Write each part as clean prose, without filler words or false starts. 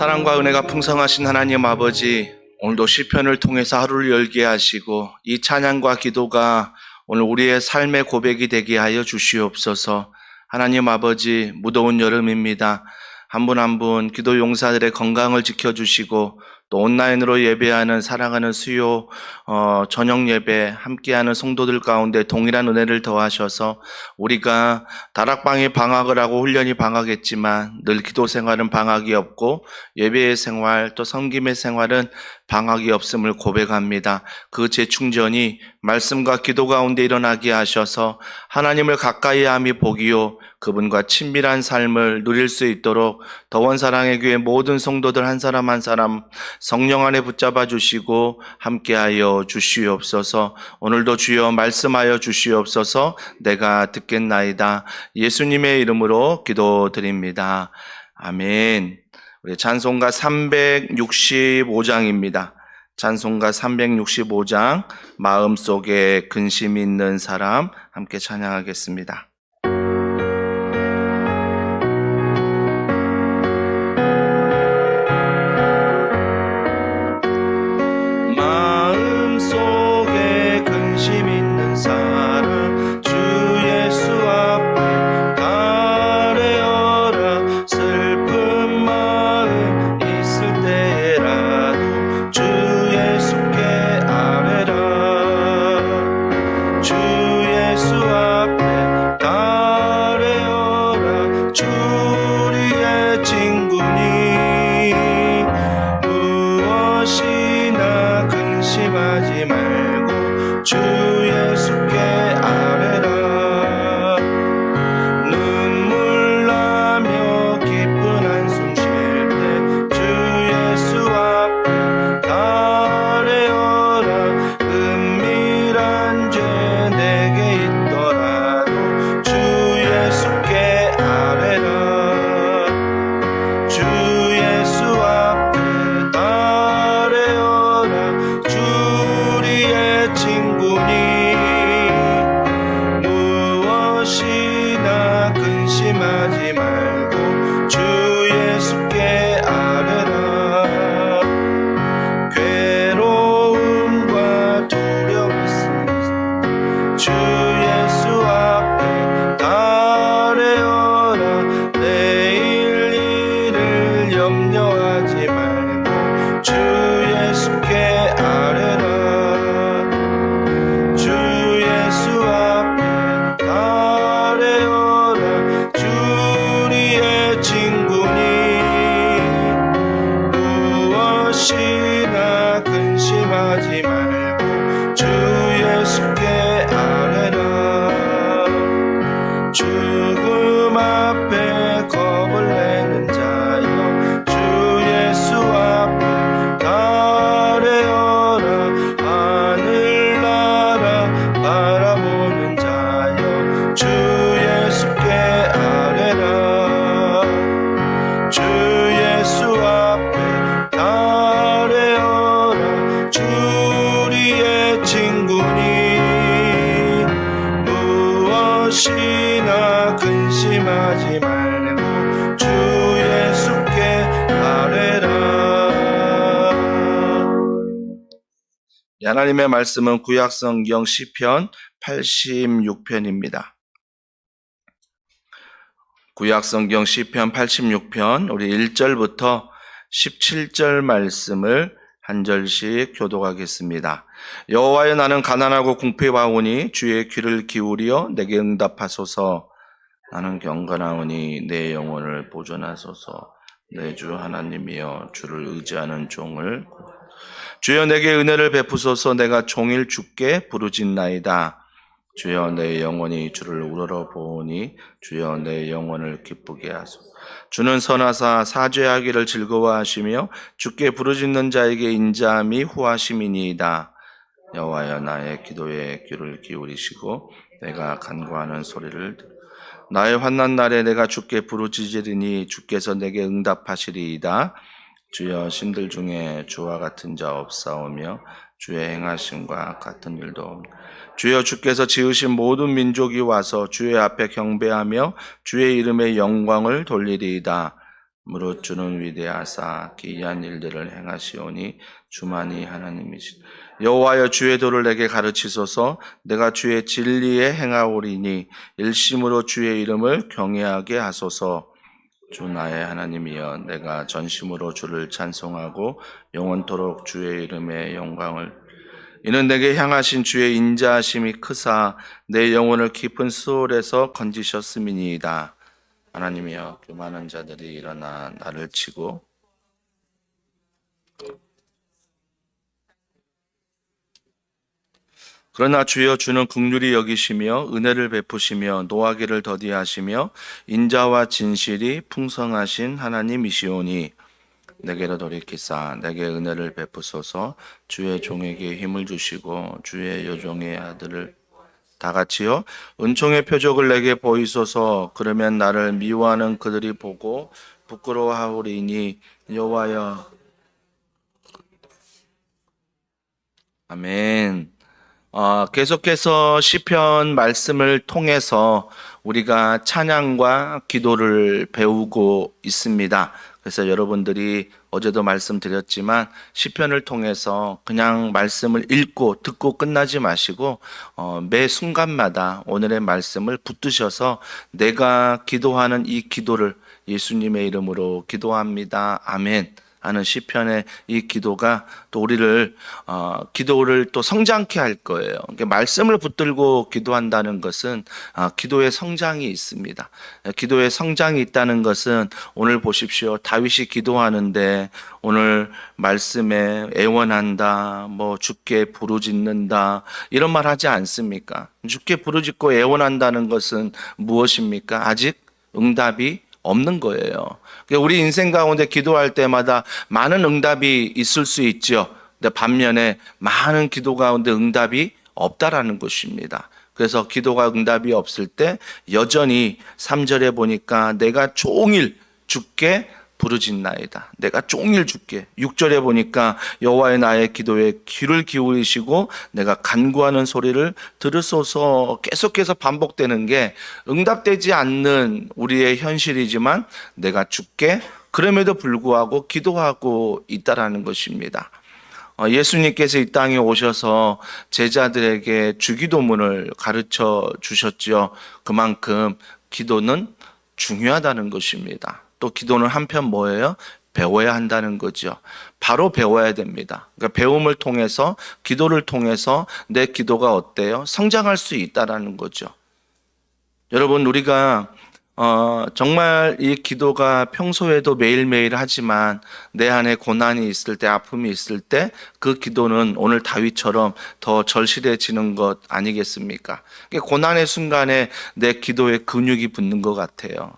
사랑과 은혜가 풍성하신 하나님 아버지, 오늘도 시편을 통해서 하루를 열게 하시고 이 찬양과 기도가 오늘 우리의 삶의 고백이 되게 하여 주시옵소서. 하나님 아버지, 무더운 여름입니다. 한 분 한 분 기도 용사들의 건강을 지켜주시고 또 온라인으로 예배하는 사랑하는 수요 저녁 예배 함께하는 성도들 가운데 동일한 은혜를 더하셔서 우리가 다락방에 방학을 하고 훈련이 방학했지만 늘 기도 생활은 방학이 없고 예배의 생활 또 섬김의 생활은 방학이 없음을 고백합니다. 그 재충전이 말씀과 기도 가운데 일어나게 하셔서 하나님을 가까이 함이 복이요 그분과 친밀한 삶을 누릴 수 있도록 더원 사랑의 교회 모든 성도들 한 사람 한 사람 성령 안에 붙잡아 주시고 함께하여 주시옵소서. 오늘도 주여 말씀하여 주시옵소서. 내가 듣겠나이다. 예수님의 이름으로 기도드립니다. 아멘. 우리 찬송가 365장입니다. 찬송가 365장 마음속에 근심 있는 사람 함께 찬양하겠습니다. 마음속에 근심 있는 사람 주 예수 앞에 아뢰어라. 슬픈 마음 있을 때라도 주 예수께 아뢰라. 주 예수 앞에 아뢰어라. 주 우리의 친구니 무엇이나 근심하지 말고 주 예수께 아뢰라. 눈물 나며 기쁜 한숨 쉴 때 주 예수 앞에 아뢰어라. 은밀한 죄 내게 있더라도 주 예수께 아뢰라. 주 예수 앞에 아뢰어라. 주 우리의 친구니 무엇이나 근심하지 말고 주 예수께 아뢰라. 괴로움과 두려움 있으면 주 예수 앞에 아뢰어라. 내일 일을 염려하지 말고 주 예수께 아뢰라. 주 예수 앞에 아뢰어라. 주 우리의 친구니 무엇이나 근심하지 말고 주 예수께 아뢰라. 죽음 앞에 겁을 내는 자여 주 예수 앞에 아뢰어라. 하늘나라 바라보는 자여 주 예수께 아뢰라. 주 예수 앞에 아뢰어라. 주 우리의 친구니 무엇이나 근심하지 말고 주 예수께 아뢰라. 하나님의 말씀은 구약성경 시편 86편입니다. 구약성경 시편 86편 우리 1절부터 17절 말씀을 한 절씩 교독하겠습니다. 여호와여, 나는 가난하고 궁핍하오니 주의 귀를 기울여 내게 응답하소서. 나는 경건하오니 내 영혼을 보존하소서. 내 주 하나님이여, 주를 의지하는 종을 주여 내게 은혜를 베푸소서. 내가 종일 주께 부르짖나이다. 주여 내 영혼이 주를 우러러보니 주여 내 영혼을 기쁘게 하소서. 주는 선하사 사죄하기를 즐거워하시며 주께 부르짖는 자에게 인자함이 후하심이니이다. 여호와여, 나의 기도에 귀를 기울이시고 내가 간구하는 소리를 나의 환난 날에 내가 주께 부르짖으리니 주께서 내게 응답하시리이다. 주여, 신들 중에 주와 같은 자 없사오며 주의 행하심과 같은 일도 없나이다. 주여, 주께서 지으신 모든 민족이 와서 주의 앞에 경배하며 주의 이름의 영광을 돌리리이다. 무릇 주는 위대하사 기이한 일들을 행하시오니 주만이 하나님이시. 여호와여 주의 도를 내게 가르치소서. 내가 주의 진리에 행하오리니 일심으로 주의 이름을 경외하게 하소서. 주 나의 하나님이여 내가 전심으로 주를 찬송하고 영원토록 주의 이름의 영광을. 이는 내게 향하신 주의 인자하심이 크사 내 영혼을 깊은 수월에서 건지셨음이니이다. 하나님이여 교만한 자들이 일어나 나를 치고 그러나 주여 주는 긍휼히 여기시며 은혜를 베푸시며 노하기를 더디하시며 인자와 진실이 풍성하신 하나님이시오니 내게로 돌이키사 내게 은혜를 베푸소서. 주의 종에게 힘을 주시고 주의 여종의 아들을 다 같이요. 은총의 표적을 내게 보이소서. 그러면 나를 미워하는 그들이 보고 부끄러워하오리니 여호와여. 아멘. 계속해서 시편 말씀을 통해서 우리가 찬양과 기도를 배우고 있습니다. 그래서 여러분들이 어제도 말씀드렸지만 시편을 통해서 그냥 말씀을 읽고 듣고 끝나지 마시고 매 순간마다 오늘의 말씀을 붙드셔서 내가 기도하는 이 기도를 예수님의 이름으로 기도합니다. 아멘. 하는 시편의 이 기도가 또 우리를 기도를 또 성장케 할 거예요. 그러니까 말씀을 붙들고 기도한다는 것은 기도의 성장이 있습니다. 기도의 성장이 있다는 것은 오늘 보십시오. 다윗이 기도하는데 오늘 말씀에 애원한다, 뭐 주께 부르짖는다 이런 말 하지 않습니까? 주께 부르짖고 애원한다는 것은 무엇입니까? 아직 응답이 없는 거예요. 우리 인생 가운데 기도할 때마다 많은 응답이 있을 수 있죠. 근데 반면에 많은 기도 가운데 응답이 없다라는 것입니다. 그래서 기도가 응답이 없을 때 여전히 3절에 보니까 내가 종일 주께 부르짖나이다. 내가 종일 주께. 6절에 보니까 여호와의 나의 기도에 귀를 기울이시고 내가 간구하는 소리를 들으소서. 계속해서 반복되는 게 응답되지 않는 우리의 현실이지만 내가 주께 그럼에도 불구하고 기도하고 있다라는 것입니다. 예수님께서 이 땅에 오셔서 제자들에게 주기도문을 가르쳐 주셨죠. 그만큼 기도는 중요하다는 것입니다. 또 기도는 한편 뭐예요? 배워야 한다는 거죠. 바로 배워야 됩니다. 그러니까 배움을 통해서 기도를 통해서 내 기도가 어때요? 성장할 수 있다라는 거죠. 여러분 우리가 정말 이 기도가 평소에도 매일매일 하지만 내 안에 고난이 있을 때, 아픔이 있을 때 그 기도는 오늘 다윗처럼 더 절실해지는 것 아니겠습니까? 고난의 순간에 내 기도에 근육이 붙는 것 같아요.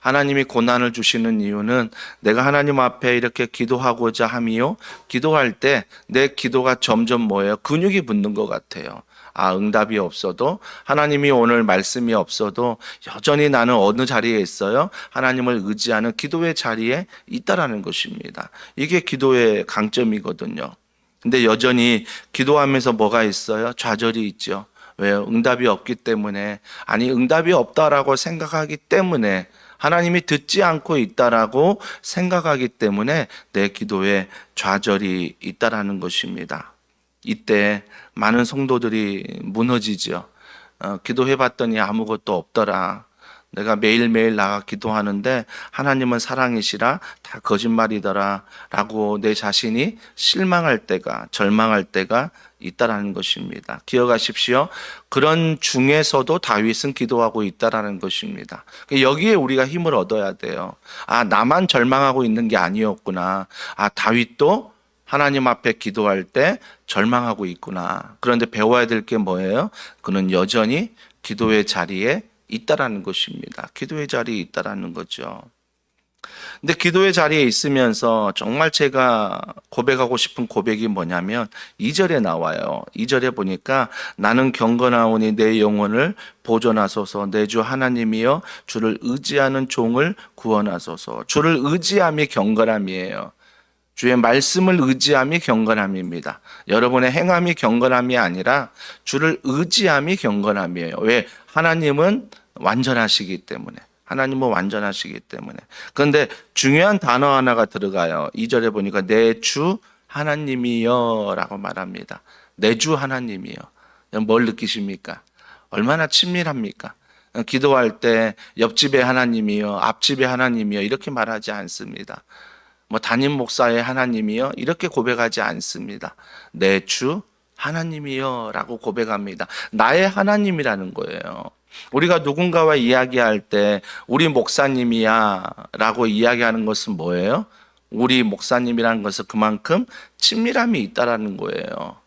하나님이 고난을 주시는 이유는 내가 하나님 앞에 이렇게 기도하고자 함이요. 기도할 때 내 기도가 점점 뭐예요? 근육이 붙는 것 같아요. 응답이 없어도 하나님이 오늘 말씀이 없어도 여전히 나는 어느 자리에 있어요? 하나님을 의지하는 기도의 자리에 있다라는 것입니다. 이게 기도의 강점이거든요. 근데 여전히 기도하면서 뭐가 있어요? 좌절이 있죠. 왜요? 응답이 없기 때문에. 응답이 없다라고 생각하기 때문에 하나님이 듣지 않고 있다라고 생각하기 때문에 내 기도에 좌절이 있다라는 것입니다. 이때 많은 성도들이 무너지죠. 기도해봤더니 아무것도 없더라. 내가 매일매일 나가 기도하는데 하나님은 사랑이시라 다 거짓말이더라 라고 내 자신이 실망할 때가, 절망할 때가 있다라는 것입니다. 기억하십시오. 그런 중에서도 다윗은 기도하고 있다라는 것입니다. 여기에 우리가 힘을 얻어야 돼요. 나만 절망하고 있는 게 아니었구나. 다윗도 하나님 앞에 기도할 때 절망하고 있구나. 그런데 배워야 될 게 뭐예요? 그는 여전히 기도의 자리에 있다라는 것입니다. 기도의 자리에 있다라는 거죠. 근데 기도의 자리에 있으면서 정말 제가 고백하고 싶은 고백이 뭐냐면 2절에 나와요. 2절에 보니까 나는 경건하오니 내 영혼을 보존하소서. 내 주 하나님이여 주를 의지하는 종을 구원하소서. 주를 의지함이 경건함이에요. 주의 말씀을 의지함이 경건함입니다. 여러분의 행함이 경건함이 아니라 주를 의지함이 경건함이에요. 왜? 하나님은 완전하시기 때문에. 하나님은 완전하시기 때문에. 그런데 중요한 단어 하나가 들어가요. 2절에 보니까 내 주 하나님이여 라고 말합니다. 내 주 하나님이여. 뭘 느끼십니까? 얼마나 친밀합니까? 기도할 때 옆집의 하나님이여, 앞집의 하나님이여 이렇게 말하지 않습니다. 담임 목사의 하나님이여 이렇게 고백하지 않습니다. 내 주 하나님이여 라고 고백합니다. 나의 하나님이라는 거예요. 우리가 누군가와 이야기할 때 우리 목사님이야 라고 이야기하는 것은 뭐예요? 우리 목사님이라는 것은 그만큼 친밀함이 있다라는 거예요.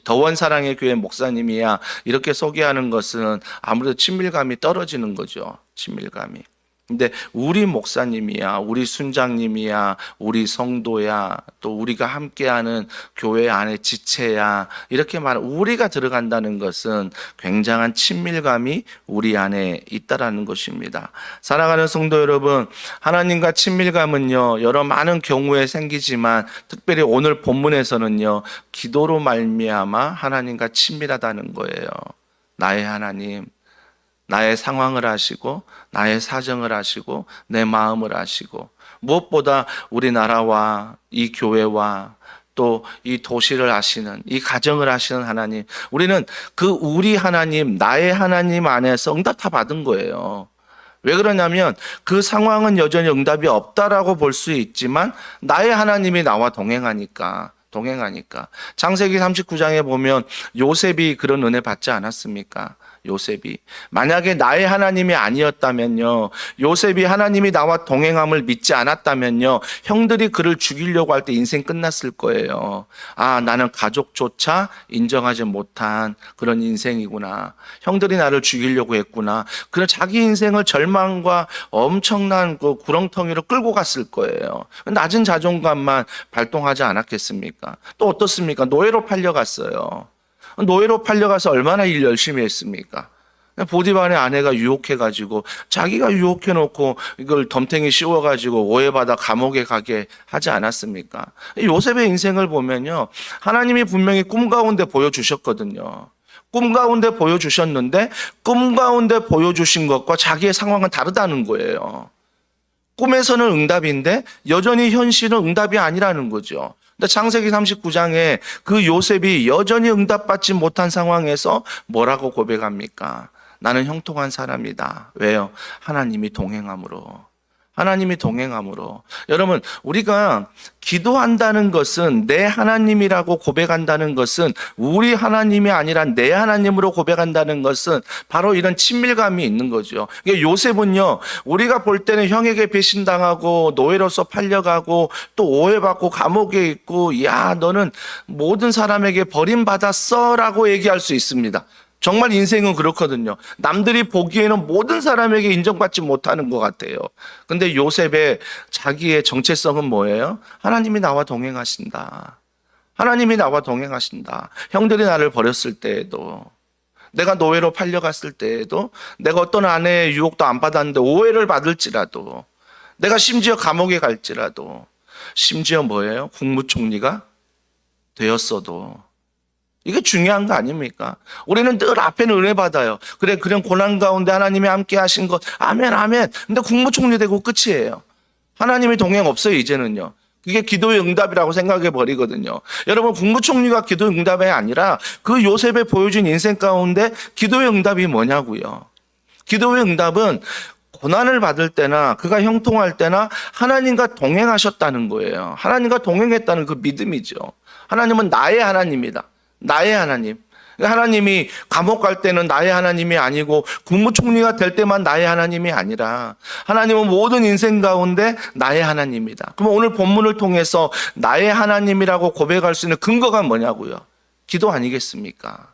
더원사랑의 교회 목사님이야 이렇게 소개하는 것은 아무래도 친밀감이 떨어지는 거죠. 친밀감이. 근데 우리 목사님이야, 우리 순장님이야, 우리 성도야, 또 우리가 함께하는 교회 안의 지체야 이렇게 우리가 들어간다는 것은 굉장한 친밀감이 우리 안에 있다라는 것입니다. 사랑하는 성도 여러분, 하나님과 친밀감은요 여러 많은 경우에 생기지만 특별히 오늘 본문에서는요 기도로 말미암아 하나님과 친밀하다는 거예요. 나의 하나님, 나의 상황을 아시고 나의 사정을 아시고 내 마음을 아시고 무엇보다 우리나라와 이 교회와 또 이 도시를 아시는 이 가정을 아시는 하나님, 우리는 그 우리 하나님, 나의 하나님 안에서 응답 다 받은 거예요. 왜 그러냐면 그 상황은 여전히 응답이 없다라고 볼 수 있지만 나의 하나님이 나와 동행하니까. 창세기 39장에 보면 요셉이 그런 은혜 받지 않았습니까? 요셉이 만약에 나의 하나님이 아니었다면요, 요셉이 하나님이 나와 동행함을 믿지 않았다면요, 형들이 그를 죽이려고 할 때 인생 끝났을 거예요. 아, 나는 가족조차 인정하지 못한 그런 인생이구나, 형들이 나를 죽이려고 했구나. 그런 자기 인생을 절망과 엄청난 그 구렁텅이로 끌고 갔을 거예요. 낮은 자존감만 발동하지 않았겠습니까? 또 어떻습니까? 노예로 팔려갔어요. 노예로 팔려가서 얼마나 일 열심히 했습니까? 보디발의 아내가 유혹해가지고 자기가 유혹해놓고 이걸 덤탱이 씌워가지고 오해받아 감옥에 가게 하지 않았습니까? 요셉의 인생을 보면요, 하나님이 분명히 꿈 가운데 보여주셨거든요. 꿈 가운데 보여주셨는데 꿈 가운데 보여주신 것과 자기의 상황은 다르다는 거예요. 꿈에서는 응답인데 여전히 현실은 응답이 아니라는 거죠. 근데 창세기 39장에 그 요셉이 여전히 응답받지 못한 상황에서 뭐라고 고백합니까? 나는 형통한 사람이다. 왜요? 하나님이 동행함으로. 여러분, 우리가 기도한다는 것은 내 하나님이라고 고백한다는 것은 우리 하나님이 아니라 내 하나님으로 고백한다는 것은 바로 이런 친밀감이 있는 거죠. 요셉은요, 우리가 볼 때는 형에게 배신당하고 노예로서 팔려가고 또 오해받고 감옥에 있고, 야, 너는 모든 사람에게 버림받았어 라고 얘기할 수 있습니다. 정말 인생은 그렇거든요. 남들이 보기에는 모든 사람에게 인정받지 못하는 것 같아요. 근데 요셉의 자기의 정체성은 뭐예요? 하나님이 나와 동행하신다. 형들이 나를 버렸을 때에도, 내가 노예로 팔려갔을 때에도, 내가 어떤 아내의 유혹도 안 받았는데 오해를 받을지라도, 내가 심지어 감옥에 갈지라도, 심지어 뭐예요? 국무총리가 되었어도, 이게 중요한 거 아닙니까? 우리는 늘 앞에는 은혜 받아요. 그래, 그런 고난 가운데 하나님이 함께 하신 것, 아멘, 아멘. 근데 국무총리 되고 끝이에요. 하나님이 동행 없어요, 이제는요. 그게 기도의 응답이라고 생각해 버리거든요. 여러분, 국무총리가 기도의 응답이 아니라 그 요셉에 보여준 인생 가운데 기도의 응답이 뭐냐고요. 기도의 응답은 고난을 받을 때나 그가 형통할 때나 하나님과 동행하셨다는 거예요. 하나님과 동행했다는 그 믿음이죠. 하나님은 나의 하나님이다. 나의 하나님. 하나님이 감옥 갈 때는 나의 하나님이 아니고 국무총리가 될 때만 나의 하나님이 아니라 하나님은 모든 인생 가운데 나의 하나님이다. 그럼 오늘 본문을 통해서 나의 하나님이라고 고백할 수 있는 근거가 뭐냐고요? 기도 아니겠습니까?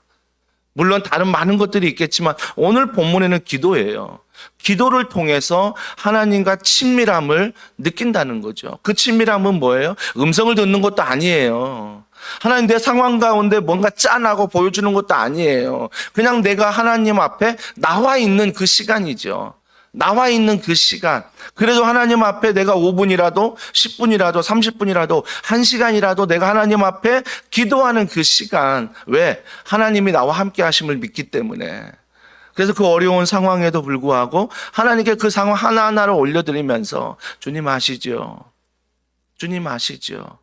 물론 다른 많은 것들이 있겠지만 오늘 본문에는 기도예요. 기도를 통해서 하나님과 친밀함을 느낀다는 거죠. 그 친밀함은 뭐예요? 음성을 듣는 것도 아니에요. 하나님 내 상황 가운데 뭔가 짠하고 보여주는 것도 아니에요. 그냥 내가 하나님 앞에 나와 있는 그 시간이죠. 나와 있는 그 시간. 그래도 하나님 앞에 내가 5분이라도 10분이라도 30분이라도 1시간이라도 내가 하나님 앞에 기도하는 그 시간. 왜? 하나님이 나와 함께 하심을 믿기 때문에. 그래서 그 어려운 상황에도 불구하고 하나님께 그 상황 하나하나를 올려드리면서 주님 아시죠? 주님 아시죠?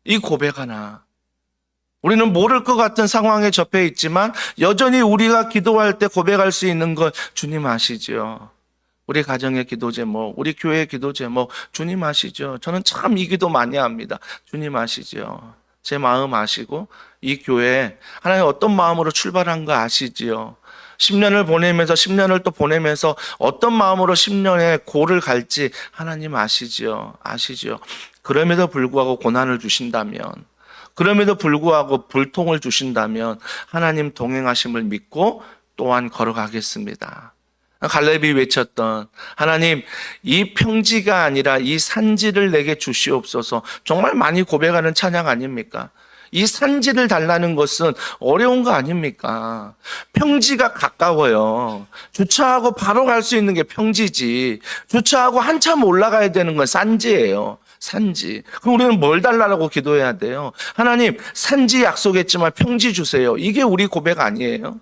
이 고백 하나. 우리는 모를 것 같은 상황에 접해 있지만 여전히 우리가 기도할 때 고백할 수 있는 건 주님 아시죠? 우리 가정의 기도 제목, 우리 교회의 기도 제목, 주님 아시죠? 저는 참 이 기도 많이 합니다. 주님 아시죠? 제 마음 아시고 이 교회 하나님 어떤 마음으로 출발한 거 아시지요? 10년을 보내면서 10년을 또 보내면서 어떤 마음으로 10년의 고를 갈지 하나님 아시죠? 아시죠? 그럼에도 불구하고 고난을 주신다면, 그럼에도 불구하고 불통을 주신다면 하나님 동행하심을 믿고 또한 걸어가겠습니다. 갈렙이 외쳤던 하나님, 이 평지가 아니라 이 산지를 내게 주시옵소서. 정말 많이 고백하는 찬양 아닙니까? 이 산지를 달라는 것은 어려운 거 아닙니까? 평지가 가까워요. 주차하고 바로 갈 수 있는 게 평지지. 주차하고 한참 올라가야 되는 건 산지예요. 산지. 그럼 우리는 뭘 달라고 기도해야 돼요? 하나님, 산지 약속했지만 평지 주세요. 이게 우리 고백 아니에요?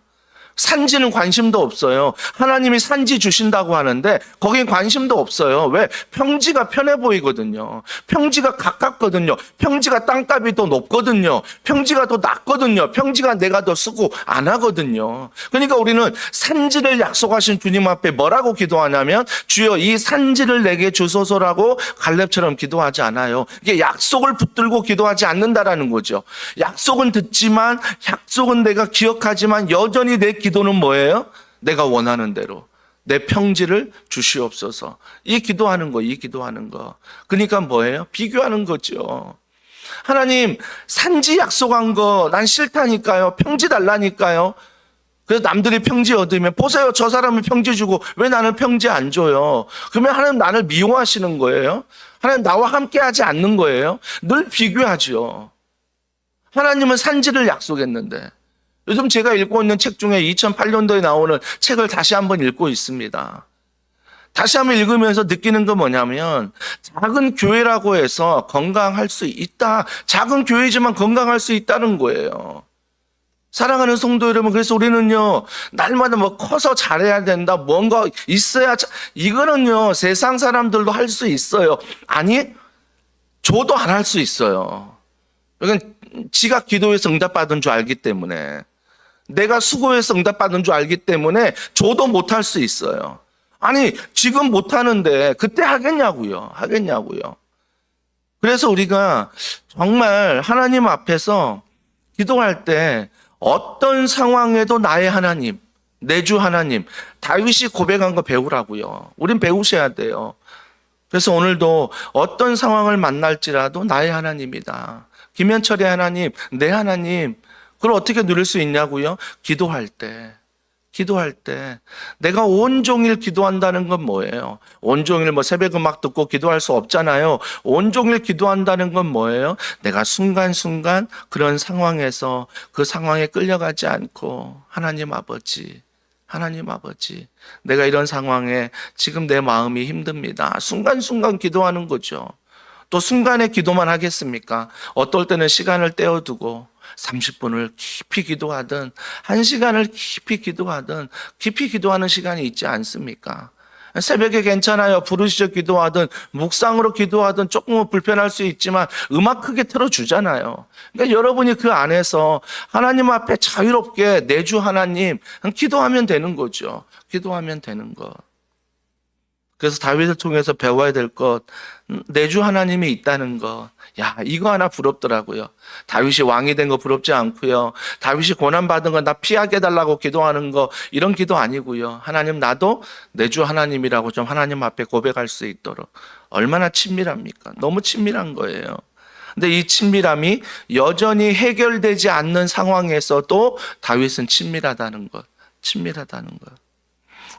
산지는 관심도 없어요. 하나님이 산지 주신다고 하는데 거긴 관심도 없어요. 왜? 평지가 편해 보이거든요. 평지가 가깝거든요. 평지가 땅값이 더 높거든요. 평지가 더 낫거든요. 평지가 내가 더 쓰고 안 하거든요. 그러니까 우리는 산지를 약속하신 주님 앞에 뭐라고 기도하냐면 주여 이 산지를 내게 주소서라고 갈렙처럼 기도하지 않아요. 이게 약속을 붙들고 기도하지 않는다라는 거죠. 약속은 듣지만 약속은 내가 기억하지만 여전히 내 기도는 뭐예요? 내가 원하는 대로 내 평지를 주시옵소서. 이 기도하는 거, 이 기도하는 거. 그러니까 뭐예요? 비교하는 거죠. 하나님, 산지 약속한 거 난 싫다니까요. 평지 달라니까요. 그래서 남들이 평지 얻으면 보세요. 저 사람은 평지 주고 왜 나는 평지 안 줘요? 그러면 하나님 나를 미워하시는 거예요? 하나님 나와 함께 하지 않는 거예요? 늘 비교하죠. 하나님은 산지를 약속했는데 요즘 제가 읽고 있는 책 중에 2008년도에 나오는 책을 다시 한번 읽고 있습니다. 다시 한번 읽으면서 느끼는 건 뭐냐면 작은 교회라고 해서 건강할 수 있다. 작은 교회지만 건강할 수 있다는 거예요. 사랑하는 성도 여러분, 그래서 우리는요 날마다 뭐 커서 잘해야 된다, 뭔가 있어야 이거는요 세상 사람들도 할 수 있어요. 아니 저도 안 할 수 있어요. 이건 지가 기도해서 응답받은 줄 알기 때문에, 내가 수고해서 응답받은 줄 알기 때문에 저도 못할 수 있어요. 아니 지금 못하는데 그때 하겠냐고요. 그래서 우리가 정말 하나님 앞에서 기도할 때 어떤 상황에도 나의 하나님, 내 주 하나님, 다윗이 고백한 거 배우라고요. 우린 배우셔야 돼요. 그래서 오늘도 어떤 상황을 만날지라도 나의 하나님이다. 김현철의 하나님, 내 하나님, 그걸 어떻게 누릴 수 있냐고요? 기도할 때 내가 온종일 기도한다는 건 뭐예요? 온종일 뭐 새벽 음악 듣고 기도할 수 없잖아요. 온종일 기도한다는 건 뭐예요? 내가 순간순간 그런 상황에서 그 상황에 끌려가지 않고 하나님 아버지, 내가 이런 상황에 지금 내 마음이 힘듭니다. 순간순간 기도하는 거죠. 또 순간에 기도만 하겠습니까? 어떨 때는 시간을 떼어두고 30분을 깊이 기도하든 1시간을 깊이 기도하든 깊이 기도하는 시간이 있지 않습니까? 새벽에 괜찮아요. 부르짖어 기도하든 묵상으로 기도하든 조금은 불편할 수 있지만 음악 크게 틀어주잖아요. 그러니까 여러분이 그 안에서 하나님 앞에 자유롭게 내 주 하나님 기도하면 되는 거죠. 기도하면 되는 것. 그래서 다윗을 통해서 배워야 될 것, 내 주 하나님이 있다는 것. 야, 이거 하나 부럽더라고요. 다윗이 왕이 된 거 부럽지 않고요. 다윗이 고난받은 거 나 피하게 해달라고 기도하는 거, 이런 기도 아니고요. 하나님, 나도 내 주 하나님이라고 좀 하나님 앞에 고백할 수 있도록. 얼마나 친밀합니까? 너무 친밀한 거예요. 근데 이 친밀함이 여전히 해결되지 않는 상황에서도 다윗은 친밀하다는 것.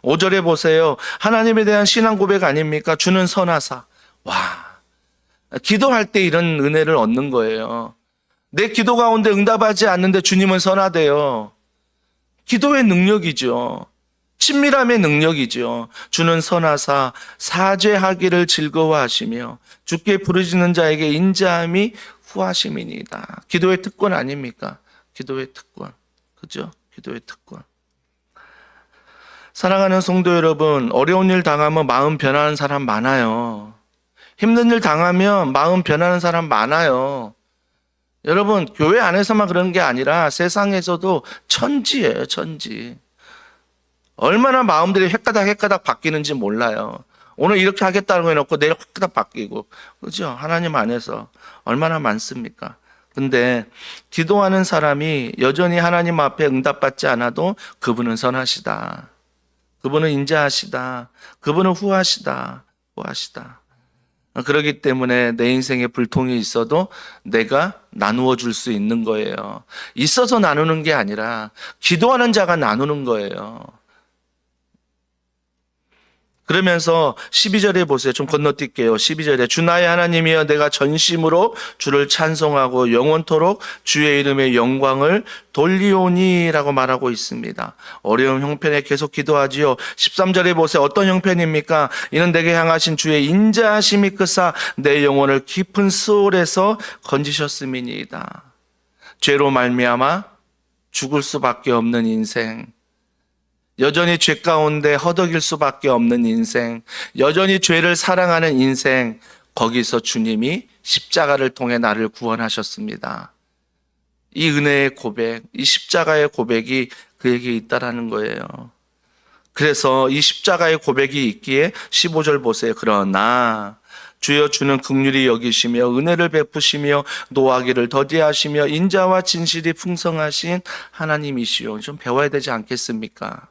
5절에 보세요. 하나님에 대한 신앙 고백 아닙니까? 주는 선하사. 와, 기도할 때 이런 은혜를 얻는 거예요. 내 기도 가운데 응답하지 않는데 주님은 선하대요. 기도의 능력이죠. 친밀함의 능력이죠. 주는 선하사 사죄하기를 즐거워하시며 주께 부르짖는 자에게 인자함이 후하심이니이다. 기도의 특권 아닙니까? 기도의 특권. 그죠? 기도의 특권. 사랑하는 성도 여러분, 어려운 일 당하면 마음 변하는 사람 많아요. 힘든 일 당하면 마음 변하는 사람 많아요. 여러분, 교회 안에서만 그런 게 아니라 세상에서도 천지예요, 천지. 얼마나 마음들이 헷가닥 바뀌는지 몰라요. 오늘 이렇게 하겠다는 거 해놓고 내일 확 바뀌고. 그죠? 하나님 안에서 얼마나 많습니까? 근데 기도하는 사람이 여전히 하나님 앞에 응답받지 않아도 그분은 선하시다. 그분은 인자하시다. 그분은 후하시다. 후하시다. 그렇기 때문에 내 인생에 불통이 있어도 내가 나누어 줄 수 있는 거예요. 있어서 나누는 게 아니라 기도하는 자가 나누는 거예요. 그러면서 12절에 보세요. 좀 건너뛸게요. 12절에 주 나의 하나님이여 내가 전심으로 주를 찬송하고 영원토록 주의 이름의 영광을 돌리오니 라고 말하고 있습니다. 어려운 형편에 계속 기도하지요. 13절에 보세요. 어떤 형편입니까? 이는 내게 향하신 주의 인자하심이 크사 내 영혼을 깊은 수월에서 건지셨음이니이다. 죄로 말미암아 죽을 수밖에 없는 인생, 여전히 죄 가운데 허덕일 수밖에 없는 인생, 여전히 죄를 사랑하는 인생, 거기서 주님이 십자가를 통해 나를 구원하셨습니다. 이 은혜의 고백, 이 십자가의 고백이 그에게 있다라는 거예요. 그래서 이 십자가의 고백이 있기에 15절 보세요. 그러나 주여 주는 긍휼히 여기시며 은혜를 베푸시며 노하기를 더디하시며 인자와 진실이 풍성하신 하나님이시오. 좀 배워야 되지 않겠습니까?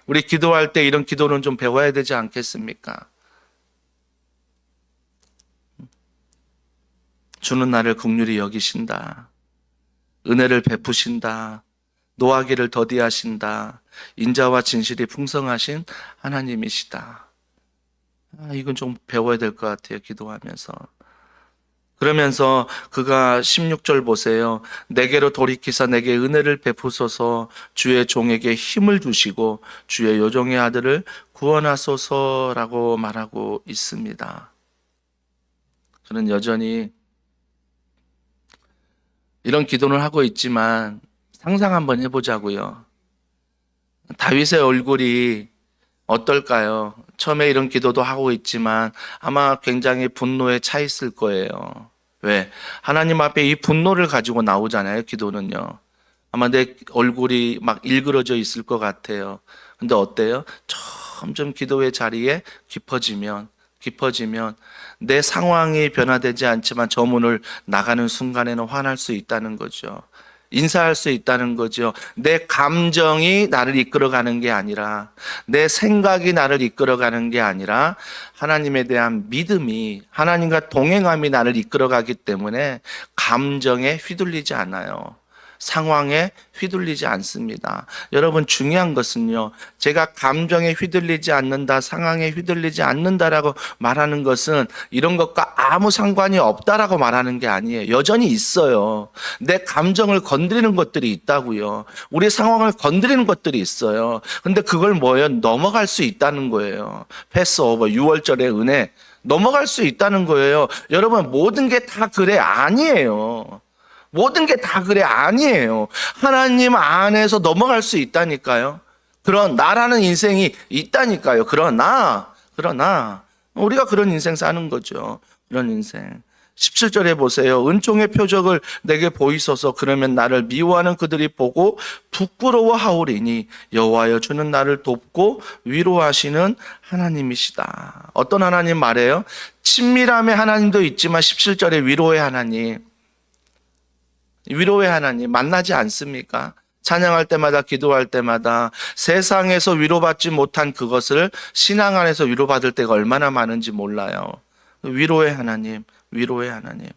우리 기도할 때 이런 기도는 좀 배워야 되지 않겠습니까? 주는 나를 긍휼히 여기신다. 은혜를 베푸신다. 노하기를 더디하신다. 인자와 진실이 풍성하신 하나님이시다. 이건 좀 배워야 될 것 같아요. 기도하면서. 그러면서 그가 16절 보세요. 내게로 돌이키사 내게 은혜를 베푸소서 주의 종에게 힘을 주시고 주의 요종의 아들을 구원하소서라고 말하고 있습니다. 저는 여전히 이런 기도를 하고 있지만 상상 한번 해보자고요. 다윗의 얼굴이 어떨까요? 처음에 이런 기도도 하고 있지만 아마 굉장히 분노에 차 있을 거예요. 왜? 하나님 앞에 이 분노를 가지고 나오잖아요, 기도는요. 아마 내 얼굴이 막 일그러져 있을 것 같아요. 근데 어때요? 점점 기도의 자리에 깊어지면 내 상황이 변화되지 않지만 저 문을 나가는 순간에는 화날 수 있다는 거죠. 인사할 수 있다는 거죠. 내 감정이 나를 이끌어가는 게 아니라, 내 생각이 나를 이끌어가는 게 아니라 하나님에 대한 믿음이, 하나님과 동행함이 나를 이끌어가기 때문에 감정에 휘둘리지 않아요. 상황에 휘둘리지 않습니다. 여러분, 중요한 것은요, 제가 감정에 휘둘리지 않는다, 상황에 휘둘리지 않는다라고 말하는 것은 이런 것과 아무 상관이 없다라고 말하는 게 아니에요. 여전히 있어요. 내 감정을 건드리는 것들이 있다고요. 우리 상황을 건드리는 것들이 있어요. 근데 그걸 뭐예요? 넘어갈 수 있다는 거예요. 패스오버, 6월절의 은혜, 넘어갈 수 있다는 거예요. 여러분, 모든 게 다 그래? 아니에요. 모든 게 다 그래? 아니에요. 하나님 안에서 넘어갈 수 있다니까요. 그런 나라는 인생이 있다니까요. 그러나 우리가 그런 인생 사는 거죠. 그런 인생. 17절에 보세요. 은총의 표적을 내게 보이소서. 그러면 나를 미워하는 그들이 보고 부끄러워하오리니 여호와여 주는 나를 돕고 위로하시는 하나님이시다. 어떤 하나님 말해요? 친밀함의 하나님도 있지만 17절에 위로의 하나님. 위로의 하나님 만나지 않습니까? 찬양할 때마다, 기도할 때마다 세상에서 위로받지 못한 그것을 신앙 안에서 위로받을 때가 얼마나 많은지 몰라요. 위로의 하나님, 위로의 하나님.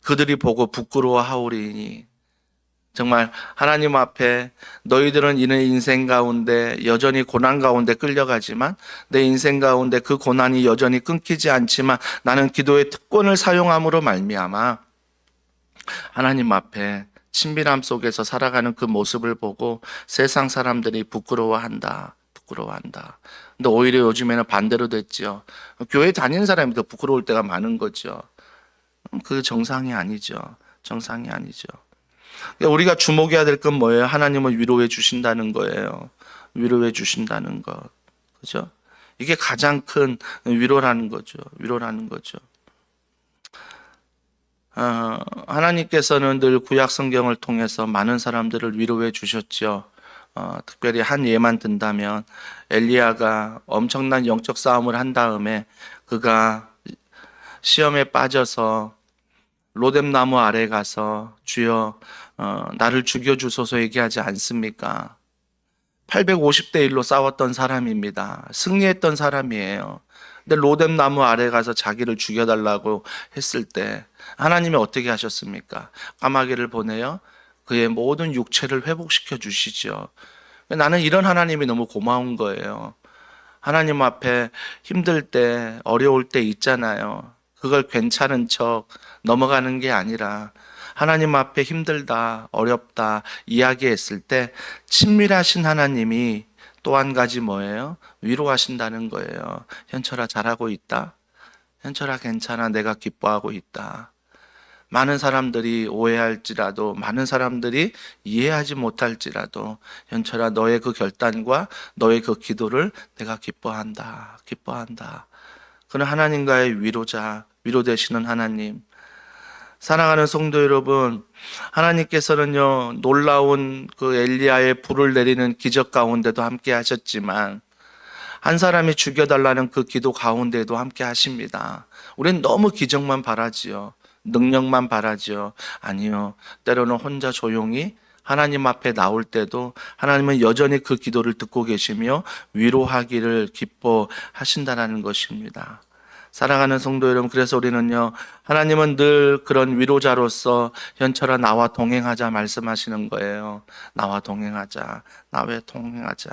그들이 보고 부끄러워하오리니. 정말 하나님 앞에 너희들은 이는 인생 가운데 여전히 고난 가운데 끌려가지만 내 인생 가운데 그 고난이 여전히 끊기지 않지만 나는 기도의 특권을 사용함으로 말미암아 하나님 앞에 친밀함 속에서 살아가는 그 모습을 보고 세상 사람들이 부끄러워한다. 근데 오히려 요즘에는 반대로 됐죠. 교회 다니는 사람이 더 부끄러울 때가 많은 거죠. 그 정상이 아니죠. 우리가 주목해야 될 건 뭐예요? 하나님은 위로해 주신다는 거예요. 위로해 주신다는 것. 그죠? 이게 가장 큰 위로라는 거죠. 위로라는 거죠. 하나님께서는 늘 구약 성경을 통해서 많은 사람들을 위로해 주셨죠. 특별히 한 예만 든다면 엘리야가 엄청난 영적 싸움을 한 다음에 그가 시험에 빠져서 로뎀나무 아래 가서 주여 나를 죽여주소서 얘기하지 않습니까? 850대 1로 싸웠던 사람입니다. 승리했던 사람이에요. 근데 로뎀나무 아래 가서 자기를 죽여달라고 했을 때 하나님이 어떻게 하셨습니까? 까마귀를 보내요. 그의 모든 육체를 회복시켜 주시죠. 나는 이런 하나님이 너무 고마운 거예요. 하나님 앞에 힘들 때, 어려울 때 있잖아요. 그걸 괜찮은 척 넘어가는 게 아니라 하나님 앞에 힘들다, 어렵다 이야기했을 때 친밀하신 하나님이 또 한 가지 뭐예요? 위로하신다는 거예요. 현철아 잘하고 있다. 현철아 괜찮아. 내가 기뻐하고 있다. 많은 사람들이 오해할지라도, 많은 사람들이 이해하지 못할지라도 현철아 너의 그 결단과 너의 그 기도를 내가 기뻐한다. 기뻐한다. 그는 하나님과의 위로자, 위로 되시는 하나님. 사랑하는 성도 여러분, 하나님께서는요 놀라운 그 엘리야의 불을 내리는 기적 가운데도 함께 하셨지만 한 사람이 죽여달라는 그 기도 가운데도 함께 하십니다. 우린 너무 기적만 바라지요. 능력만 바라지요. 아니요. 때로는 혼자 조용히 하나님 앞에 나올 때도 하나님은 여전히 그 기도를 듣고 계시며 위로하기를 기뻐하신다는 것입니다. 사랑하는 성도 여러분, 그래서 우리는요, 하나님은 늘 그런 위로자로서 현철아 나와 동행하자 말씀하시는 거예요. 나와 동행하자. 나와 동행하자.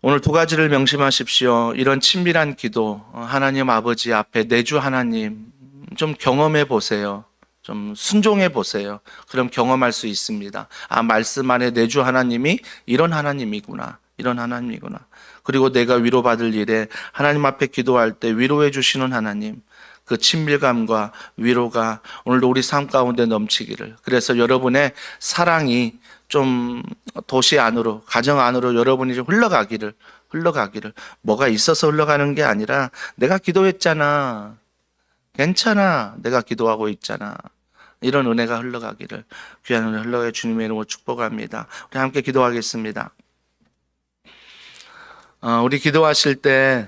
오늘 두 가지를 명심하십시오. 이런 친밀한 기도, 하나님 아버지 앞에 내주 하나님 좀 경험해 보세요. 좀 순종해 보세요. 그럼 경험할 수 있습니다. 아, 말씀 안에 내주 하나님이 이런 하나님이구나. 이런 하나님이구나. 그리고 내가 위로받을 일에 하나님 앞에 기도할 때 위로해 주시는 하나님, 그 친밀감과 위로가 오늘도 우리 삶 가운데 넘치기를. 그래서 여러분의 사랑이 좀 도시 안으로, 가정 안으로 여러분이 좀 흘러가기를. 뭐가 있어서 흘러가는 게 아니라 내가 기도했잖아. 괜찮아. 내가 기도하고 있잖아. 이런 은혜가 흘러가기를, 귀한 은혜 흘러가게 주님의 이름으로 축복합니다. 우리 함께 기도하겠습니다. 우리 기도하실 때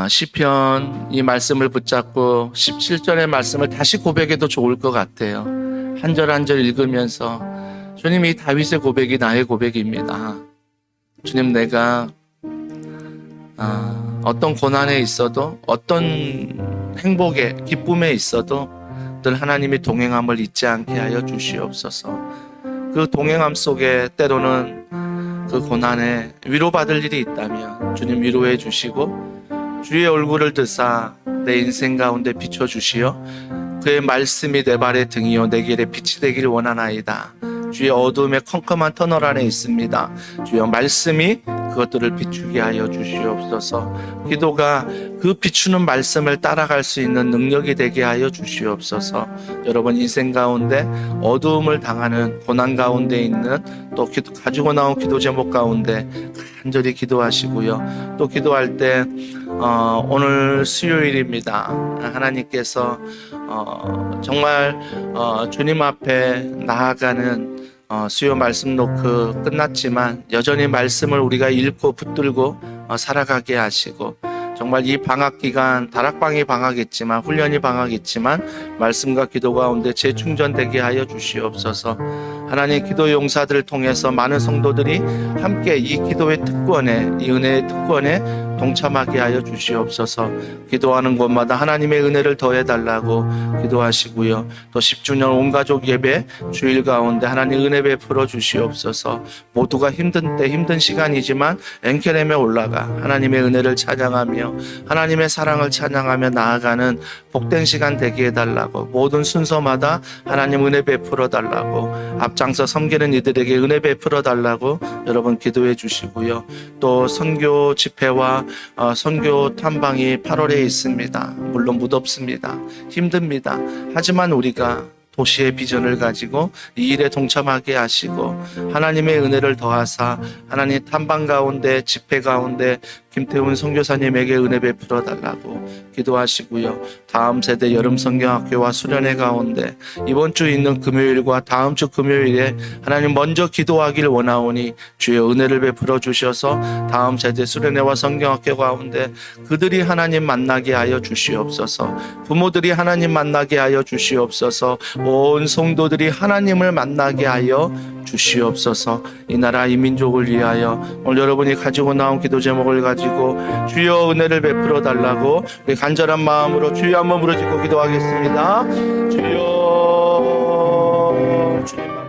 시편 이 말씀을 붙잡고 17절의 말씀을 다시 고백해도 좋을 것 같아요. 한 절 한 절 읽으면서 주님, 이 다윗의 고백이 나의 고백입니다. 주님, 내가 어떤 고난에 있어도 어떤 행복에 기쁨에 있어도 늘 하나님이 동행함을 잊지 않게 하여 주시옵소서. 그 동행함 속에 때로는 그 고난에 위로받을 일이 있다면 주님 위로해 주시고 주의 얼굴을 드사 내 인생 가운데 비춰주시어 그의 말씀이 내 발의 등이요 내 길에 빛이 되기를 원하나이다. 주의 어두움의 컴컴한 터널 안에 있습니다. 주여 말씀이 그것들을 비추게 하여 주시옵소서. 기도가 그 비추는 말씀을 따라갈 수 있는 능력이 되게 하여 주시옵소서. 여러분 인생 가운데 어두움을 당하는 고난 가운데 있는 또 가지고 나온 기도 제목 가운데 간절히 기도하시고요. 또 기도할 때 오늘 수요일입니다. 하나님께서 정말 주님 앞에 나아가는 수요 말씀 노크 끝났지만 여전히 말씀을 우리가 읽고 붙들고 살아가게 하시고 정말 이 방학 기간 다락방이 방학했지만 훈련이 방학했지만 말씀과 기도 가운데 재충전되게 하여 주시옵소서. 하나님 기도 용사들을 통해서 많은 성도들이 함께 이 기도의 특권에 이 은혜의 특권에 동참하게 하여 주시옵소서. 기도하는 곳마다 하나님의 은혜를 더해달라고 기도하시고요. 또 10주년 온가족 예배 주일 가운데 하나님 은혜 베풀어 주시옵소서. 모두가 힘든 때 힘든 시간이지만 엔케렘에 올라가 하나님의 은혜를 찬양하며 하나님의 사랑을 찬양하며 나아가는 복된 시간 되게 해달라고 모든 순서마다 하나님 은혜 베풀어 달라고 앞장서 섬기는 이들에게 은혜 베풀어 달라고 여러분 기도해 주시고요. 또 선교 집회와 선교 탐방이 8월에 있습니다. 물론 무덥습니다. 힘듭니다. 하지만 우리가 도시의 비전을 가지고 이 일에 동참하게 하시고 하나님의 은혜를 더하사 하나님 탐방 가운데 집회 가운데 김태훈 선교사님에게 은혜 베풀어 달라고 기도하시고요. 다음 세대 여름 성경학교와 수련회 가운데 이번 주 있는 금요일과 다음 주 금요일에 하나님 먼저 기도하길 원하오니 주여 은혜를 베풀어 주셔서 다음 세대 수련회와 성경학교 가운데 그들이 하나님 만나게 하여 주시옵소서. 부모들이 하나님 만나게 하여 주시옵소서. 온 성도들이 하나님을 만나게 하여 주시옵소서. 이 나라 이 민족을 위하여 오늘 여러분이 가지고 나온 기도 제목을 가지고 주여 은혜를 베풀어 달라고 우리 간절한 마음으로 주여 한번 부르짖고 기도하겠습니다. 주여 주님